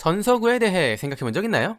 전서구에 대해 생각해 본 적 있나요?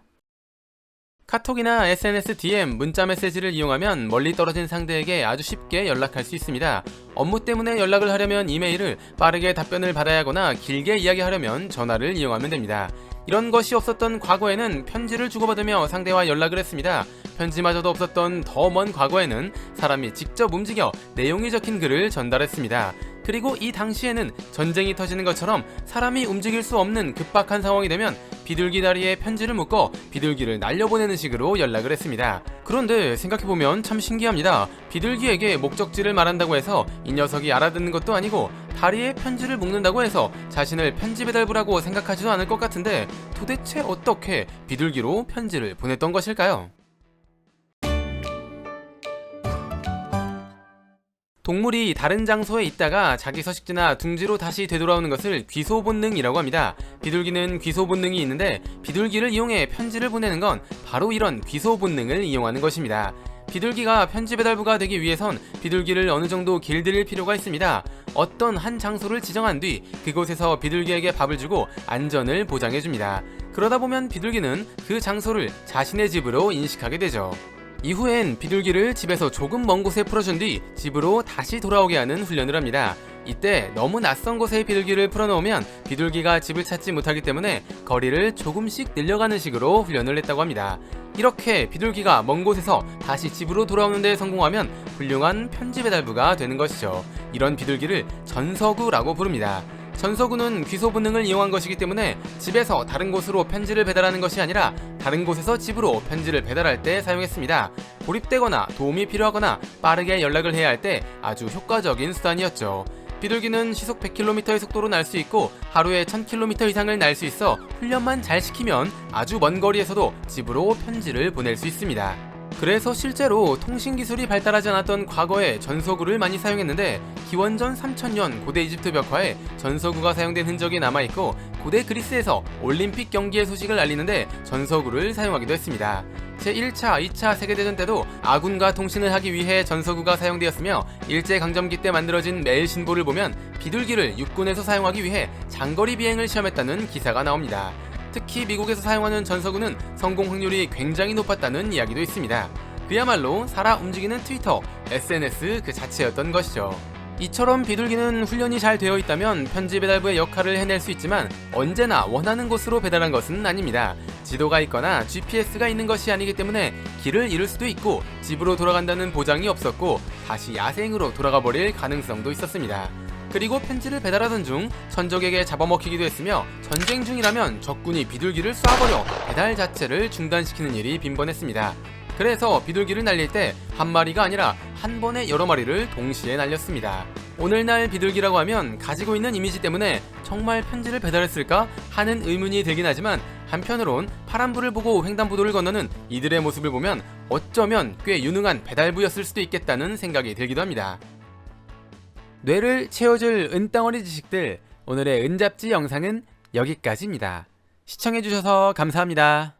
카톡이나 SNS DM, 문자 메시지를 이용하면 멀리 떨어진 상대에게 아주 쉽게 연락할 수 있습니다. 업무 때문에 연락을 하려면 이메일을, 빠르게 답변을 받아야 하거나 길게 이야기하려면 전화를 이용하면 됩니다. 이런 것이 없었던 과거에는 편지를 주고받으며 상대와 연락을 했습니다. 편지마저도 없었던 더 먼 과거에는 사람이 직접 움직여 내용이 적힌 글을 전달했습니다. 그리고 이 당시에는 전쟁이 터지는 것처럼 사람이 움직일 수 없는 급박한 상황이 되면 비둘기 다리에 편지를 묶어 비둘기를 날려보내는 식으로 연락을 했습니다. 그런데 생각해보면 참 신기합니다. 비둘기에게 목적지를 말한다고 해서 이 녀석이 알아듣는 것도 아니고 다리에 편지를 묶는다고 해서 자신을 편지 배달부라고 생각하지도 않을 것 같은데 도대체 어떻게 비둘기로 편지를 보냈던 것일까요? 동물이 다른 장소에 있다가 자기 서식지나 둥지로 다시 되돌아오는 것을 귀소본능이라고 합니다. 비둘기는 귀소본능이 있는데 비둘기를 이용해 편지를 보내는 건 바로 이런 귀소본능을 이용하는 것입니다. 비둘기가 편지 배달부가 되기 위해선 비둘기를 어느 정도 길들일 필요가 있습니다. 어떤 한 장소를 지정한 뒤 그곳에서 비둘기에게 밥을 주고 안전을 보장해줍니다. 그러다 보면 비둘기는 그 장소를 자신의 집으로 인식하게 되죠. 이후엔 비둘기를 집에서 조금 먼 곳에 풀어준 뒤 집으로 다시 돌아오게 하는 훈련을 합니다. 이때 너무 낯선 곳에 비둘기를 풀어놓으면 비둘기가 집을 찾지 못하기 때문에 거리를 조금씩 늘려가는 식으로 훈련을 했다고 합니다. 이렇게 비둘기가 먼 곳에서 다시 집으로 돌아오는 데 성공하면 훌륭한 편지 배달부가 되는 것이죠. 이런 비둘기를 전서구라고 부릅니다. 전서구는 귀소 본능을 이용한 것이기 때문에 집에서 다른 곳으로 편지를 배달하는 것이 아니라 다른 곳에서 집으로 편지를 배달할 때 사용했습니다. 고립되거나 도움이 필요하거나 빠르게 연락을 해야 할 때 아주 효과적인 수단이었죠. 비둘기는 시속 100km의 속도로 날 수 있고 하루에 1000km 이상을 날 수 있어 훈련만 잘 시키면 아주 먼 거리에서도 집으로 편지를 보낼 수 있습니다. 그래서 실제로 통신기술이 발달하지 않았던 과거에 전서구를 많이 사용했는데 기원전 3000년 고대 이집트 벽화에 전서구가 사용된 흔적이 남아있고 고대 그리스에서 올림픽 경기의 소식을 알리는데 전서구를 사용하기도 했습니다. 제1차, 2차 세계대전 때도 아군과 통신을 하기 위해 전서구가 사용되었으며 일제강점기 때 만들어진 매일신보를 보면 비둘기를 육군에서 사용하기 위해 장거리 비행을 시험했다는 기사가 나옵니다. 특히 미국에서 사용하는 전서구는 성공 확률이 굉장히 높았다는 이야기도 있습니다. 그야말로 살아 움직이는 트위터, SNS 그 자체였던 것이죠. 이처럼 비둘기는 훈련이 잘 되어 있다면 편지 배달부의 역할을 해낼 수 있지만 언제나 원하는 곳으로 배달한 것은 아닙니다. 지도가 있거나 GPS가 있는 것이 아니기 때문에 길을 잃을 수도 있고 집으로 돌아간다는 보장이 없었고 다시 야생으로 돌아가 버릴 가능성도 있었습니다. 그리고 편지를 배달하던 중 천적에게 잡아먹히기도 했으며 전쟁 중이라면 적군이 비둘기를 쏴버려 배달 자체를 중단시키는 일이 빈번했습니다. 그래서 비둘기를 날릴 때 한 마리가 아니라 한 번에 여러 마리를 동시에 날렸습니다. 오늘날 비둘기라고 하면 가지고 있는 이미지 때문에 정말 편지를 배달했을까 하는 의문이 들긴 하지만 한편으론 파란불을 보고 횡단보도를 건너는 이들의 모습을 보면 어쩌면 꽤 유능한 배달부였을 수도 있겠다는 생각이 들기도 합니다. 뇌를 채워줄 은덩어리 지식들, 오늘의 은잡지 영상은 여기까지입니다. 시청해주셔서 감사합니다.